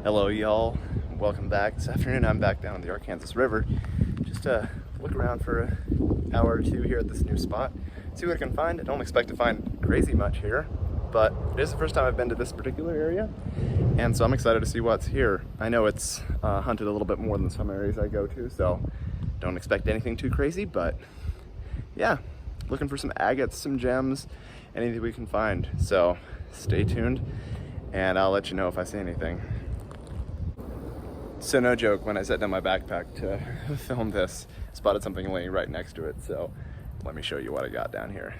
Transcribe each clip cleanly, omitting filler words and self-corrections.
Hello y'all, welcome back. This afternoon I'm back down in the Arkansas River just to look around for an hour or two here at this new spot, see what I can find. I don't expect to find crazy much here, but it is the first time I've been to this particular area, and so I'm excited to see what's here. I know it's hunted a little bit more than some areas I go to, so don't expect anything too crazy, but yeah, looking for some agates, some gems, anything we can find. So stay tuned and I'll let you know if I see anything. So no joke, when I set down my backpack to film this, I spotted something laying right next to it, so let me show you what I got down here.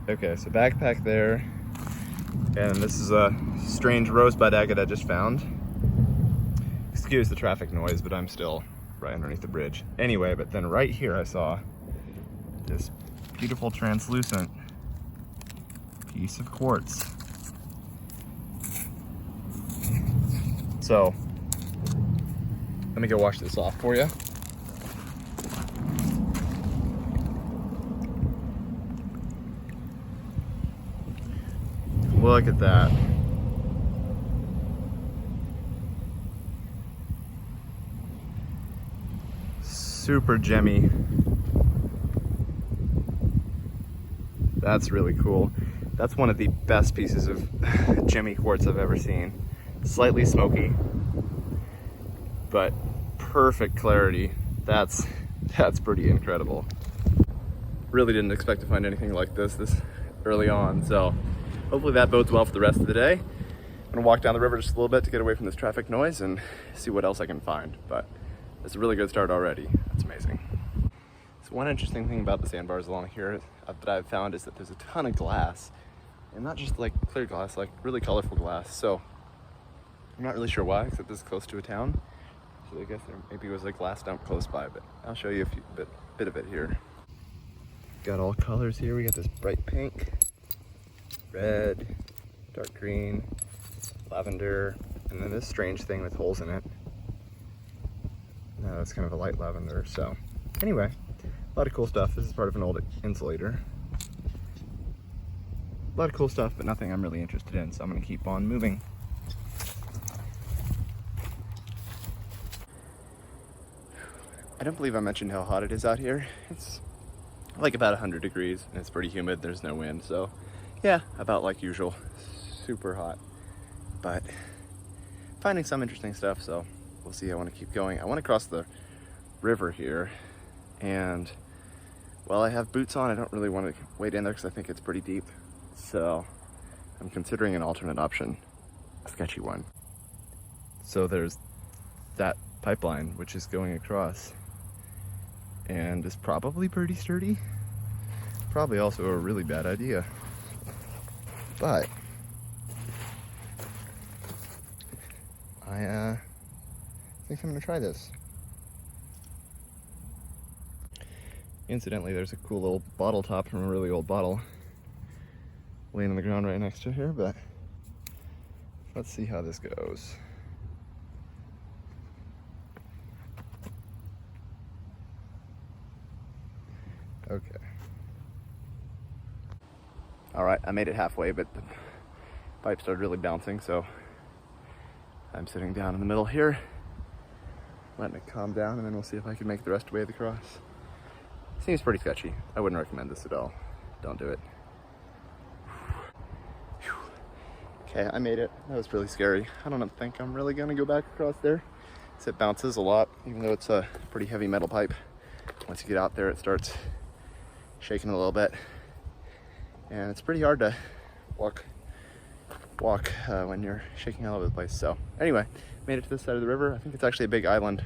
Okay, so backpack there, and this is a strange rosebud agate I just found. Excuse the traffic noise, but I'm still right underneath the bridge. Anyway, but then right here I saw this beautiful translucent piece of quartz. So let me go wash this off for you. Look at that. Super gemmy. That's really cool. That's one of the best pieces of gemmy quartz I've ever seen. Slightly smoky, but perfect clarity. That's pretty incredible. Really didn't expect to find anything like this early on, so hopefully that bodes well for the rest of the day. I'm gonna walk down the river just a little bit to get away from this traffic noise and see what else I can find, but it's a really good start already. That's amazing. So one interesting thing about the sandbars along here that I've found is that there's a ton of glass, and not just like clear glass, like really colorful glass. So I'm not really sure why, except this is close to a town. So I guess there maybe was a glass dump close by, but I'll show you a bit of it here. Got all colors here. We got this bright pink, red, dark green, lavender, and then this strange thing with holes in it. No, it's kind of a light lavender. So anyway, a lot of cool stuff. This is part of an old insulator. A lot of cool stuff, but nothing I'm really interested in, so I'm gonna keep on moving. I don't believe I mentioned how hot it is out here. It's like about 100 degrees and it's pretty humid. There's no wind, so yeah, about like usual. Super hot, but finding some interesting stuff, so we'll see. I want to keep going. I want to cross the river here, and while I have boots on, I don't really want to wade in there because I think it's pretty deep, so I'm considering an alternate option, a sketchy one. So there's that pipeline which is going across and is probably pretty sturdy. Probably also a really bad idea, but I think I'm gonna try this. Incidentally, there's a cool little bottle top from a really old bottle laying on the ground right next to here, but let's see how this goes. Okay. All right, I made it halfway, but the pipe started really bouncing, so I'm sitting down in the middle here, letting it calm down, and then we'll see if I can make the rest of the way of the cross. Seems pretty sketchy. I wouldn't recommend this at all. Don't do it. Okay, I made it. That was really scary. I don't think I'm really gonna go back across there. It bounces a lot, even though it's a pretty heavy metal pipe. Once you get out there, it starts shaking a little bit, and it's pretty hard to walk when you're shaking all over the place. So anyway, made it to this side of the river. I think it's actually a big island,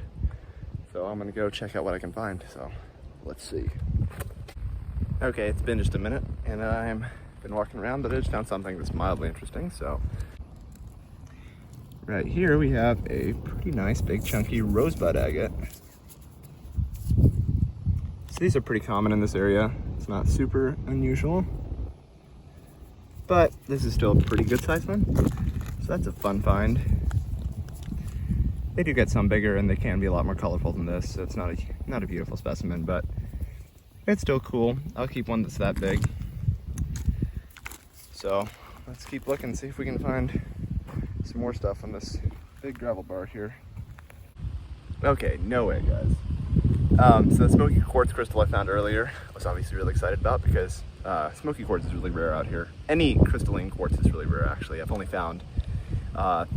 so I'm gonna go check out what I can find. So let's see. Okay, it's been just a minute and I've been walking around, but I just found something that's mildly interesting. So right here we have a pretty nice big chunky rosebud agate. So these are pretty common in this area. It's not super unusual, but this is still a pretty good sized one. So that's a fun find. They do get some bigger and they can be a lot more colorful than this, so it's not a beautiful specimen, but it's still cool. I'll keep one that's that big. So let's keep looking, see if we can find some more stuff on this big gravel bar here. Okay, no way, guys. So the Smoky Quartz crystal I found earlier, I was obviously really excited about because Smoky Quartz is really rare out here. Any crystalline quartz is really rare, actually. I've only found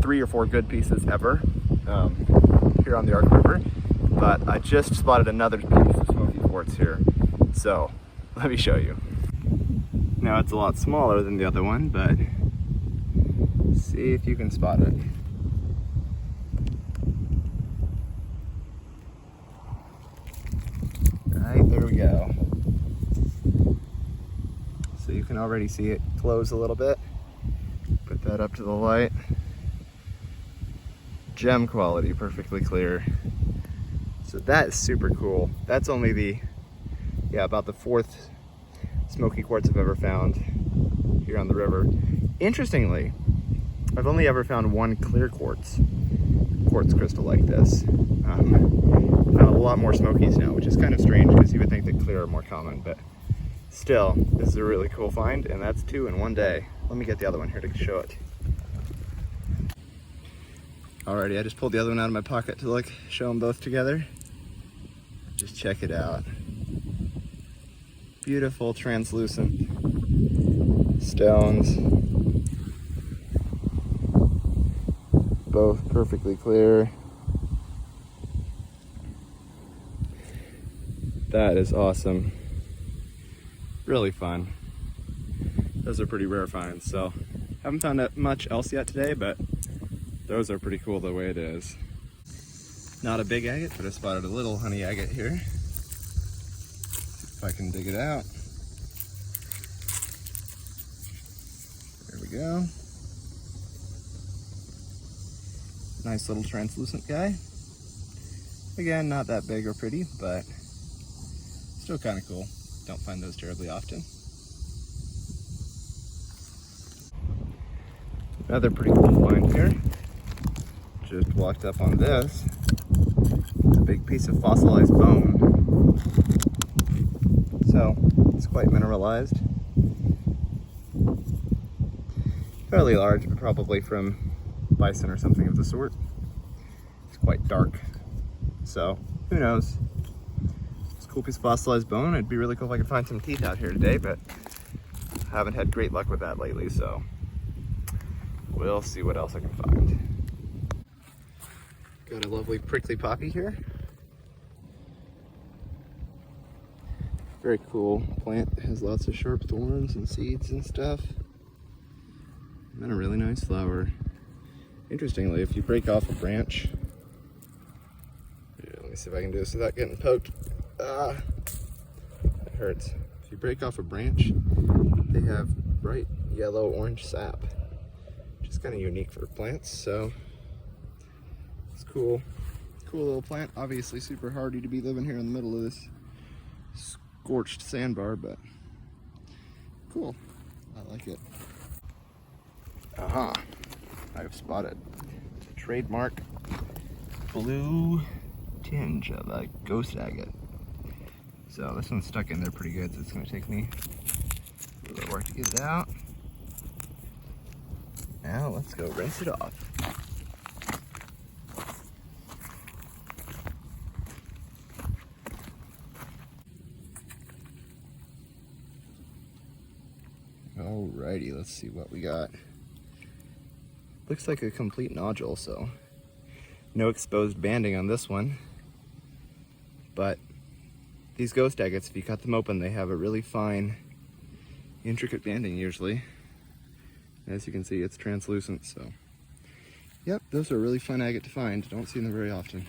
3 or 4 good pieces ever here on the Ark River, but I just spotted another piece of Smoky Quartz here, so let me show you. Now it's a lot smaller than the other one, but see if you can spot it. Right, there we go. So you can already see it glows a little bit. Put that up to the light. Gem quality, perfectly clear. So that is super cool. That's only about the 4th Smoky Quartz I've ever found here on the river. Interestingly, I've only ever found 1 clear quartz crystal like this. Found a lot more Smokies now, which is kind of strange because you would think that clear are more common, but still, this is a really cool find, and that's 2 in one day. Let me get the other one here to show it. Alrighty, I just pulled the other one out of my pocket to show them both together. Just check it out. Beautiful translucent stones. Both perfectly clear. That is awesome. Really fun. Those are pretty rare finds, so haven't found that much else yet today, but those are pretty cool the way it is. Not a big agate, but I spotted a little honey agate here. See if I can dig it out. There we go. Nice little translucent guy. Again, not that big or pretty, but still kind of cool. Don't find those terribly often. Another pretty cool find here. Just walked up on this. It's a big piece of fossilized bone. So, it's quite mineralized. Fairly large, but probably from bison or something of the sort. It's quite dark. So, who knows? It's a cool piece of fossilized bone. It'd be really cool if I could find some teeth out here today, but I haven't had great luck with that lately, so we'll see what else I can find. Got a lovely prickly poppy here. Very cool plant. It has lots of sharp thorns and seeds and stuff. And a really nice flower. Interestingly, if you break off a branch, let me see if I can do this without getting poked. That hurts. If you break off a branch, they have bright yellow orange sap, which is kind of unique for plants, so it's cool. Cool little plant. Obviously super hardy to be living here in the middle of this scorched sandbar, but cool. I like it. Aha! I've spotted a trademark blue tinge of a ghost agate. So this one's stuck in there pretty good, so it's going to take me a little bit of work to get it out. Now let's go rinse it off. Alrighty, let's see what we got. Looks like a complete nodule, so no exposed banding on this one. But these ghost agates, if you cut them open, they have a really fine, intricate banding usually. As you can see, it's translucent, so yep, those are a really fun agate to find. Don't see them very often.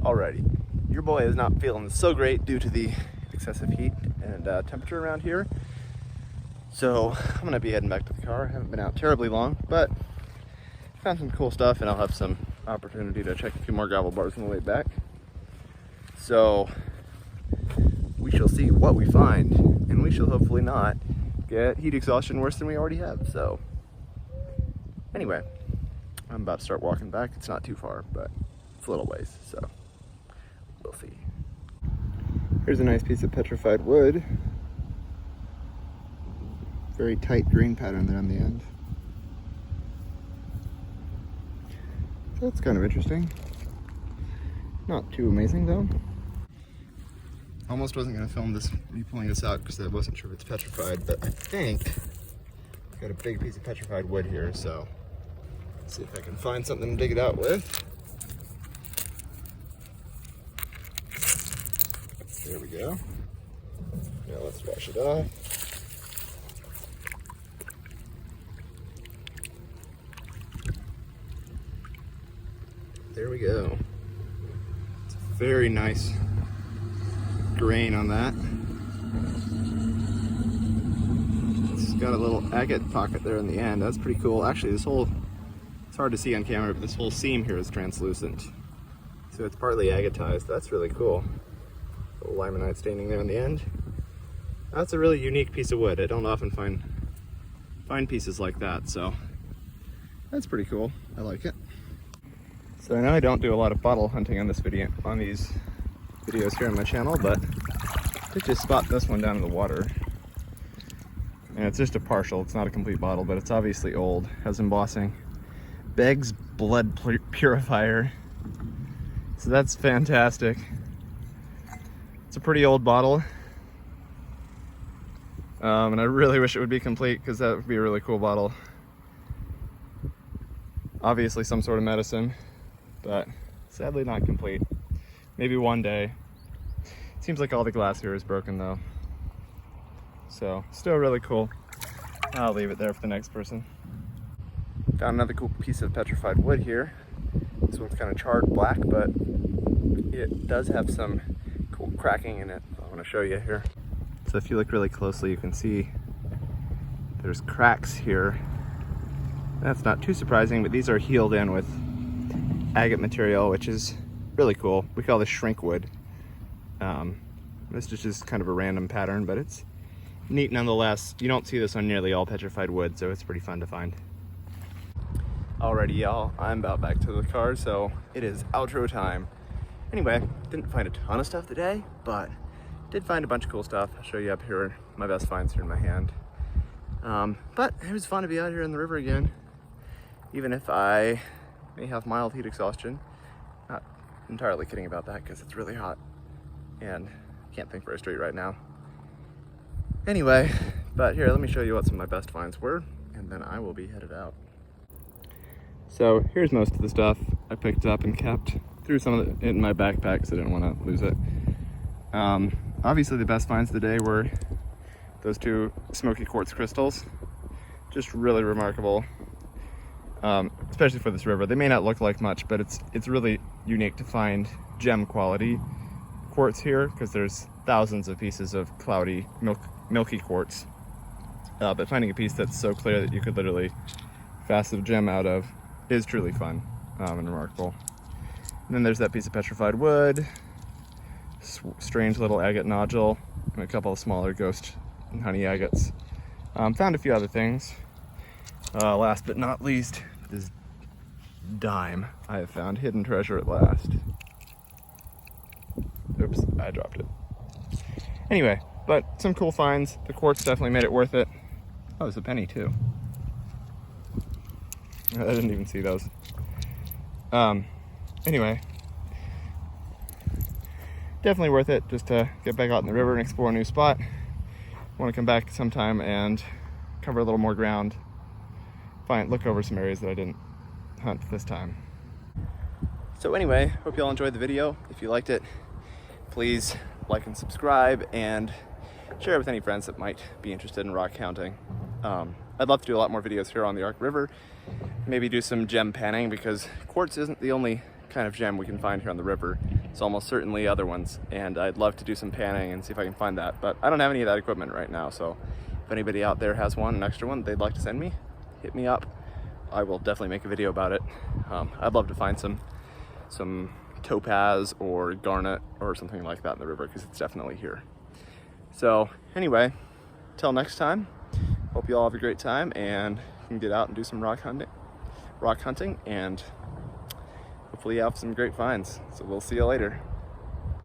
Alrighty, your boy is not feeling so great due to the excessive heat and temperature around here. So I'm gonna be heading back to the car. I haven't been out terribly long, but found some cool stuff, and I'll have some opportunity to check a few more gravel bars on the way back. So we shall see what we find, and we shall hopefully not get heat exhaustion worse than we already have. So anyway, I'm about to start walking back. It's not too far, but it's a little ways, so we'll see. Here's a nice piece of petrified wood. Very tight grain pattern there on the end. That's kind of interesting. Not too amazing though. Almost wasn't going to film this, me pulling this out, because I wasn't sure if it's petrified, but I think I've got a big piece of petrified wood here, so let's see if I can find something to dig it out with. There we go. Now let's wash it off. There we go. It's a very nice grain on that. It's got a little agate pocket there in the end. That's pretty cool. Actually, this whole, it's hard to see on camera, but this whole seam here is translucent. So it's partly agatized. That's really cool. A little limonite staining there on the end. That's a really unique piece of wood. I don't often find pieces like that, so that's pretty cool. I like it. So I know I don't do a lot of bottle hunting on this video, on these videos here on my channel, but I did just spot this one down in the water. And it's just a partial, it's not a complete bottle, but it's obviously old, has embossing. Beg's Blood Purifier. So that's fantastic. It's a pretty old bottle. And I really wish it would be complete, because that would be a really cool bottle. Obviously some sort of medicine, but sadly not complete. Maybe one day. Seems like all the glass here is broken though. So, still really cool. I'll leave it there for the next person. Found another cool piece of petrified wood here. This one's kind of charred black, but it does have some cool cracking in it. I want to show you here. So if you look really closely, you can see there's cracks here. That's not too surprising, but these are healed in with agate material, which is really cool. We call this shrink wood. This is just kind of a random pattern, but it's neat nonetheless. You don't see this on nearly all petrified wood, so it's pretty fun to find. Alrighty y'all, I'm about back to the car, so it is outro time. Anyway, didn't find a ton of stuff today, but did find a bunch of cool stuff. I'll show you up here, my best finds here in my hand. But it was fun to be out here in the river again, even if I may have mild heat exhaustion. Not entirely kidding about that, because it's really hot and can't think very straight right now. Anyway, but here, let me show you what some of my best finds were, and then I will be headed out. So here's most of the stuff I picked up and kept. Threw some of it in my backpack because I didn't want to lose it. Obviously the best finds of the day were those two Smoky quartz crystals. Just really remarkable, especially for this river. They may not look like much, but it's really unique to find gem quality quartz here, because there's thousands of pieces of cloudy, milky quartz. But finding a piece that's so clear that you could literally facet a gem out of is truly fun and remarkable. And then there's that piece of petrified wood, strange little agate nodule, and a couple of smaller ghost and honey agates. Found a few other things. Last but not least, this dime. I have found hidden treasure at last. Oops, I dropped it. Anyway, but some cool finds. The quartz definitely made it worth it. Oh, it's a penny too. I didn't even see those. Anyway, definitely worth it just to get back out in the river and explore a new spot. I want to come back sometime and cover a little more ground. Look over some areas that I didn't hunt this time. So anyway, hope you all enjoyed the video. If you liked it, please like and subscribe, and share it with any friends that might be interested in rock counting. I'd love to do a lot more videos here on the Ark River. Maybe do some gem panning, because quartz isn't the only kind of gem we can find here on the river. It's almost certainly other ones, and I'd love to do some panning and see if I can find that. But I don't have any of that equipment right now, so if anybody out there has an extra one they'd like to send me, hit me up. I will definitely make a video about it. I'd love to find some topaz or garnet or something like that in the river, because it's definitely here. So anyway, till next time, hope you all have a great time and can get out and do some rock hunting, and hopefully you have some great finds. So we'll see you later.